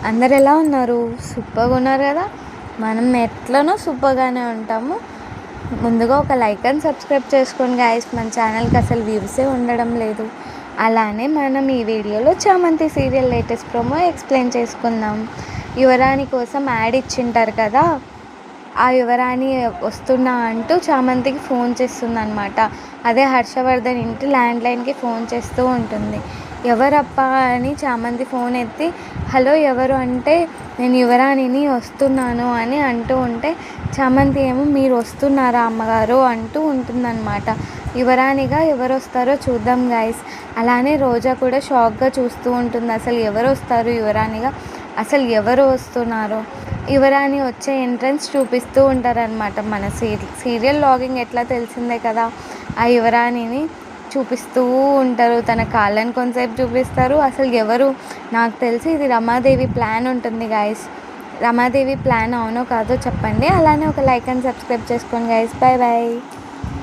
అందరు ఎలా ఉన్నారు? సూపర్గా ఉన్నారు కదా. మనం ఎట్లనో సూపర్గానే ఉంటాము. ముందుగా ఒక లైక్ అండ్ సబ్స్క్రైబ్ చేసుకోండి గైస్. మన ఛానల్కి అసలు వ్యూసే ఉండడం లేదు. అలానే మనం ఈ వీడియోలో చామంతి సీరియల్ లేటెస్ట్ ప్రోమో ఎక్స్ప్లెయిన్ చేసుకుందాం. యువరాణి కోసం యాడ్ ఇచ్చింటారు కదా, ఆ యువరాణి వస్తున్నా అంటూ చామంతికి ఫోన్ చేస్తుందన్నమాట. అదే హర్షవర్ధన్ ఇంటి ల్యాండ్లైన్కి ఫోన్ చేస్తూ ఉంటుంది. ఎవరప్పా అని చామంతి ఫోన్ ఎత్తి హలో ఎవరు అంటే నేను యువరాణిని వస్తున్నాను అని అంటూ ఉంటే చామంతి ఏమో మీరు వస్తున్నారా అమ్మగారు అంటూ ఉంటుందన్నమాట. యువరాణిగా ఎవరు వస్తారో చూద్దాం గైస్. అలానే రోజా కూడా షాక్గా చూస్తూ ఉంటుంది. అసలు ఎవరు వస్తారు యువరాణిగా, అసలు ఎవరు వస్తున్నారు. యువరాణి వచ్చే ఎంట్రన్స్ చూపిస్తూ ఉంటారనమాట. మన సీరియల్ లాగింగ్ ఎట్లా తెలిసిందే కదా, ఆ యువరాణిని చూపిస్తూ ఉంటారు. తన కాళ్ళని కొంతసేపు చూపిస్తారు. అసలు ఎవరు, నాకు తెలిసి ఇది రమాదేవి ప్లాన్ ఉంటుంది గైస్. రమాదేవి ప్లాన్ అవునో కాదో చెప్పండి. అలానే ఒక లైక్ అండ్ సబ్స్క్రైబ్ చేసుకోండి గైస్. Bye bye.